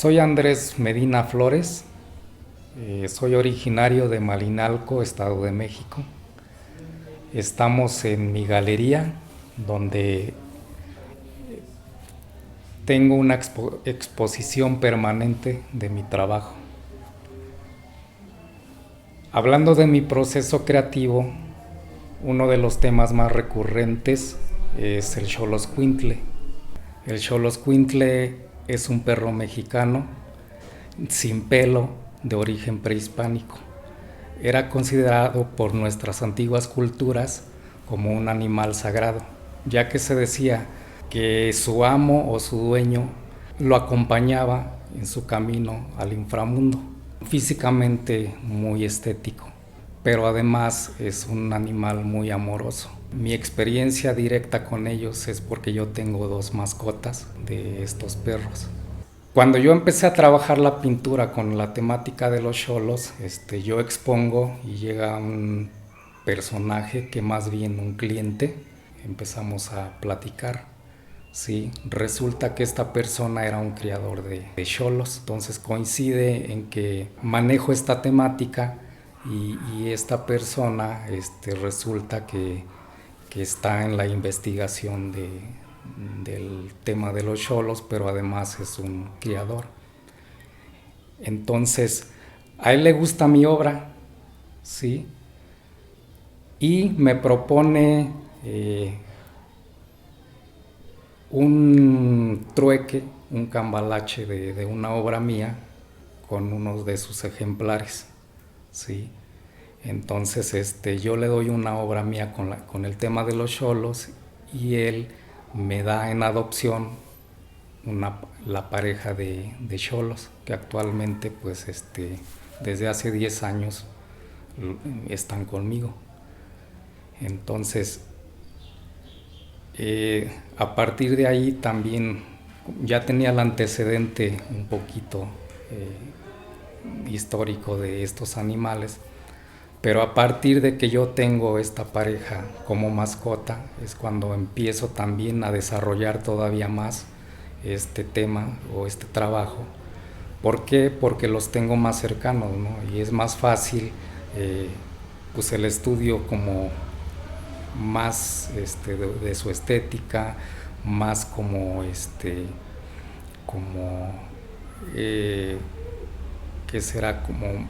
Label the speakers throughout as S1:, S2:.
S1: Soy Andrés Medina Flores, soy originario de Malinalco, Estado de México. Estamos en mi galería, donde tengo una exposición permanente de mi trabajo. Hablando de mi proceso creativo, uno de los temas más recurrentes es el Xoloscuintle. El Xoloscuintle es un perro mexicano sin pelo de origen prehispánico. Era considerado por nuestras antiguas culturas como un animal sagrado, ya que se decía que su amo o su dueño lo acompañaba en su camino al inframundo. Físicamente muy estético, pero además es un animal muy amoroso. Mi experiencia directa con ellos es porque yo tengo dos mascotas de estos perros. Cuando yo empecé a trabajar la pintura con la temática de los xolos, yo expongo y llega un personaje que más bien un cliente, empezamos a platicar. Sí, resulta que esta persona era un criador de xolos, entonces coincide en que manejo esta temática y esta persona resulta que está en la investigación del tema de los xolos, pero además es un criador. Entonces, a él le gusta mi obra, ¿sí? Y me propone un trueque, un cambalache de una obra mía con uno de sus ejemplares, ¿sí? Entonces yo le doy una obra mía con el tema de los xolos y él me da en adopción la pareja de xolos que actualmente pues desde hace 10 años están conmigo. Entonces a partir de ahí también ya tenía el antecedente un poquito histórico de estos animales, pero a partir de que yo tengo esta pareja como mascota es cuando empiezo también a desarrollar todavía más este tema o este trabajo. ¿Por qué? Porque los tengo más cercanos, ¿no? Y es más fácil pues el estudio como más de su estética, más como que será como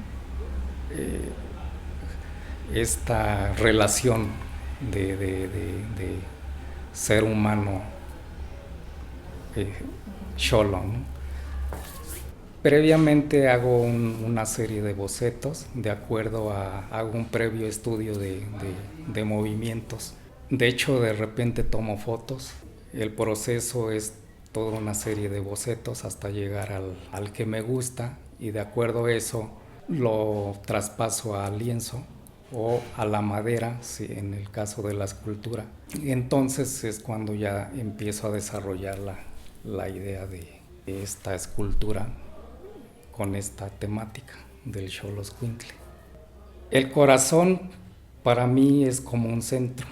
S1: esta relación de ser humano xolo, ¿no? Previamente hago una serie de bocetos de acuerdo hago un previo estudio de movimientos. De hecho, de repente tomo fotos. El proceso es toda una serie de bocetos hasta llegar al que me gusta y de acuerdo a eso lo traspaso al lienzo o a la madera, si en el caso de la escultura. Y entonces es cuando ya empiezo a desarrollar la idea de esta escultura con esta temática del Xoloscuintle. El corazón para mí es como un centro.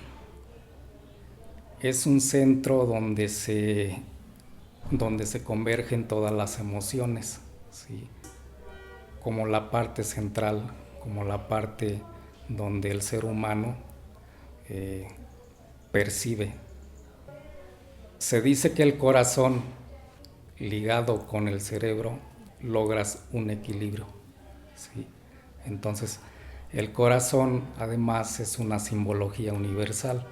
S1: Es un centro donde se convergen todas las emociones, ¿sí? Como la parte central, como la parte donde el ser humano percibe. Se dice que el corazón ligado con el cerebro logras un equilibrio, ¿sí? Entonces el corazón además es una simbología universal.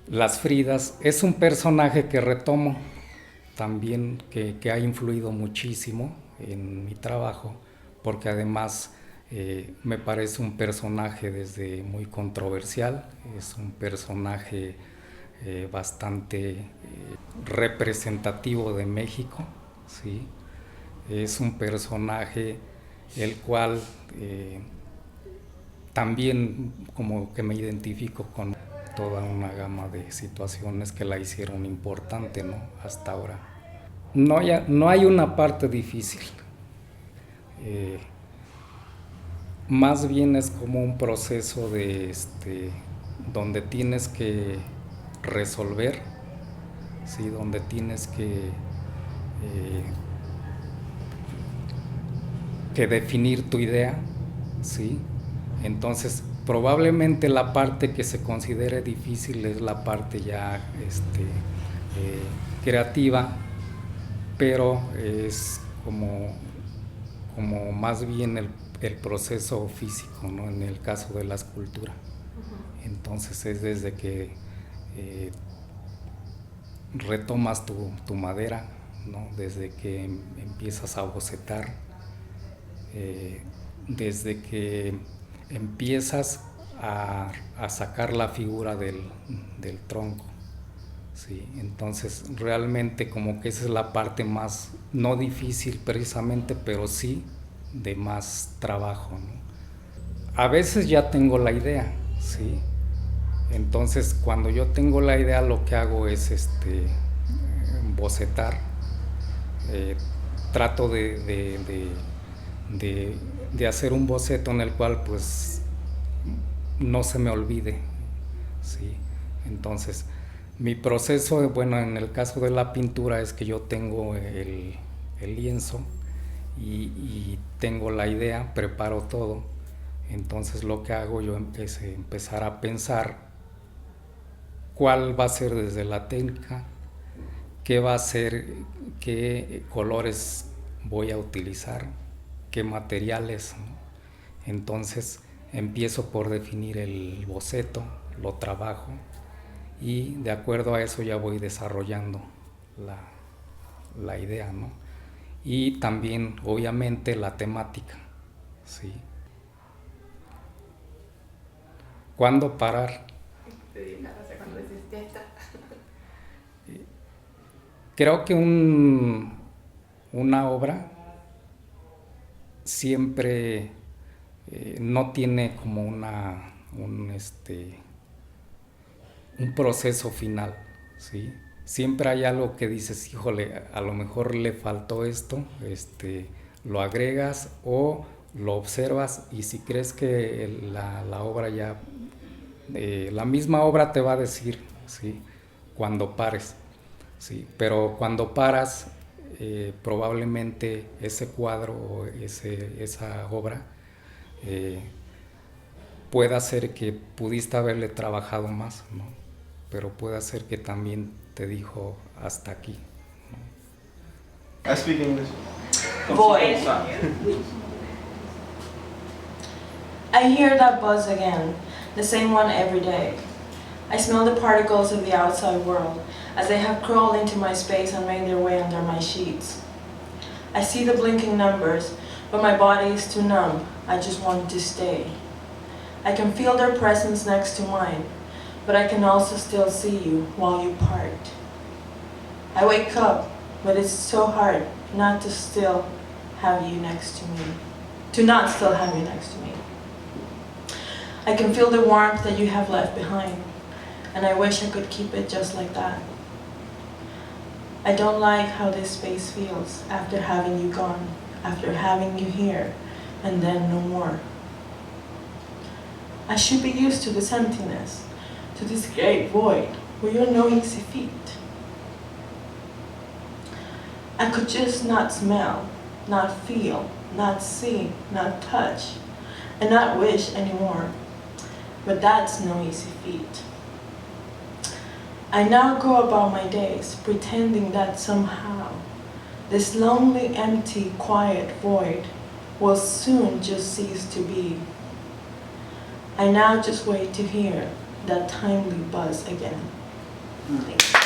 S1: Las Fridas es un personaje que retomo también, que ha influido muchísimo en mi trabajo, porque además me parece un personaje desde muy controversial, es un personaje bastante representativo de México, ¿sí? Es un personaje el cual también como que me identifico con toda una gama de situaciones que la hicieron importante, ¿no? Hasta ahora. No hay una parte difícil. Eh, Más bien es como un proceso donde tienes que resolver, ¿sí? Donde tienes que que definir tu idea, ¿sí? Entonces, probablemente la parte que se considere difícil es la parte ya creativa, pero es como más bien el proceso físico, ¿no? En el caso de la escultura. Entonces es desde que retomas tu madera, ¿no? Desde que empiezas a bocetar, desde que empiezas a sacar la figura del tronco, ¿sí? Entonces realmente como que esa es la parte más, no difícil precisamente, pero sí de más trabajo, ¿no? A veces ya tengo la idea, ¿sí? Entonces cuando yo tengo la idea lo que hago es bocetar, trato de hacer un boceto en el cual pues no se me olvide, ¿sí? Entonces mi proceso, bueno, en el caso de la pintura es que yo tengo el lienzo y tengo la idea, preparo todo. Entonces lo que hago yo empezar a pensar cuál va a ser desde la técnica, qué va a ser, qué colores voy a utilizar, qué materiales, ¿no? Entonces empiezo por definir el boceto, lo trabajo y de acuerdo a eso ya voy desarrollando la idea, ¿no? Y también obviamente la temática, ¿sí? ¿Cuándo parar?
S2: ¿Cuándo decís esto?
S1: Creo que una obra siempre no tiene como un proceso final, ¿sí? Siempre hay algo que dices, híjole, a lo mejor le faltó esto, lo agregas o lo observas y si crees que la obra ya, la misma obra te va a decir, ¿sí? Cuando pares, ¿sí? Pero cuando paras, probablemente ese cuadro o esa obra pueda ser que pudiste haberle trabajado más, ¿no? Pero puede ser que también te dijo hasta aquí, ¿no?
S3: I speak English.
S4: Void. I hear that buzz again, the same one every day. I smell the particles of the outside world as they have crawled into my space and made their way under my sheets. I see the blinking numbers, but my body is too numb. I just want to stay. I can feel their presence next to mine, but I can also still see you while you part. I wake up, but it's so hard not to still have you next to me. To not still have you next to me. I can feel the warmth that you have left behind, and I wish I could keep it just like that. I don't like how this space feels after having you gone, after having you here, and then no more. I should be used to this emptiness, to this great void where you're no easy feat. I could just not smell, not feel, not see, not touch, and not wish anymore. But that's no easy feat. I now go about my days pretending that somehow this lonely, empty, quiet void will soon just cease to be. I now just wait to hear that timely buzz again. Thank you.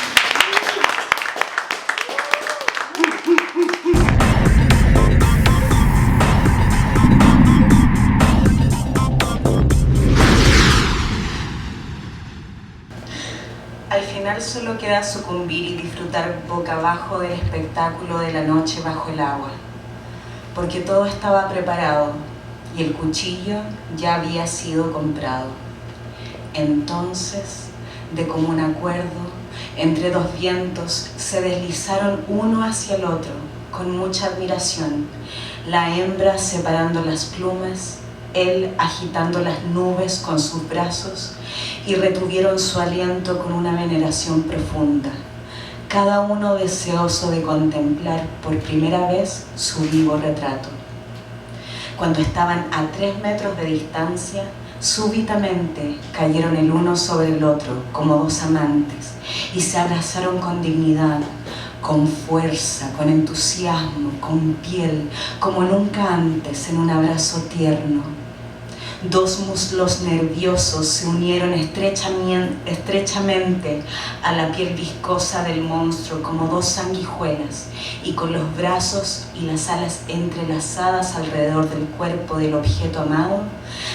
S5: Al final solo queda sucumbir y disfrutar boca abajo del espectáculo de la noche bajo el agua, porque todo estaba preparado y el cuchillo ya había sido comprado. Entonces, de común acuerdo, entre dos vientos se deslizaron uno hacia el otro con mucha admiración, la hembra separando las plumas, él agitando las nubes con sus brazos, y retuvieron su aliento con una veneración profunda, cada uno deseoso de contemplar por primera vez su vivo retrato. Cuando estaban a 3 metros de distancia, súbitamente cayeron el uno sobre el otro como dos amantes y se abrazaron con dignidad, con fuerza, con entusiasmo, con piel, como nunca antes en un abrazo tierno. Dos muslos nerviosos se unieron estrechamente a la piel viscosa del monstruo como dos sanguijuelas y con los brazos y las alas entrelazadas alrededor del cuerpo del objeto amado,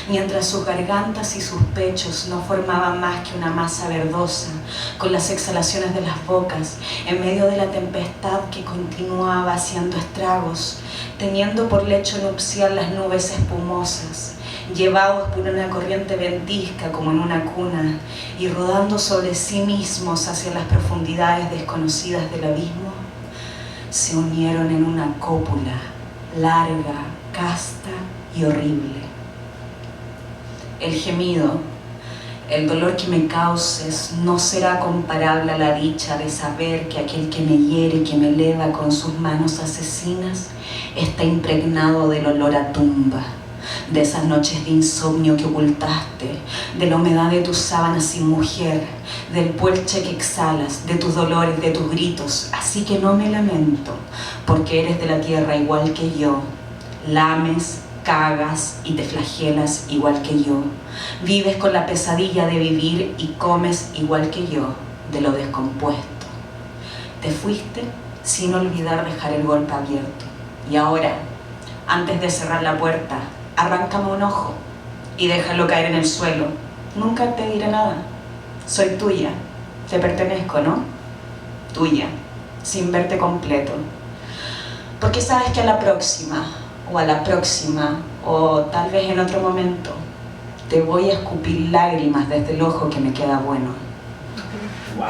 S5: mientras sus gargantas y sus pechos no formaban más que una masa verdosa, con las exhalaciones de las bocas, en medio de la tempestad que continuaba haciendo estragos, teniendo por lecho nupcial las nubes espumosas, llevados por una corriente ventisca como en una cuna y rodando sobre sí mismos hacia las profundidades desconocidas del abismo, se unieron en una cópula larga, casta y horrible. El gemido, el dolor que me causes no será comparable a la dicha de saber que aquel que me hiere y que me eleva con sus manos asesinas está impregnado del olor a tumba, de esas noches de insomnio que ocultaste, de la humedad de tus sábanas sin mujer, del puelche que exhalas, de tus dolores, de tus gritos. Así que no me lamento, porque eres de la tierra igual que yo. Lames, cagas y te flagelas igual que yo. Vives con la pesadilla de vivir y comes igual que yo, de lo descompuesto. Te fuiste sin olvidar dejar el golpe abierto. Y ahora, antes de cerrar la puerta, arráncame un ojo y déjalo caer en el suelo. Nunca te diré nada. Soy tuya. Te pertenezco, ¿no? Tuya, sin verte completo. Porque sabes que a la próxima, o tal vez en otro momento, te voy a escupir lágrimas desde el ojo que me queda bueno.
S3: ¡Wow!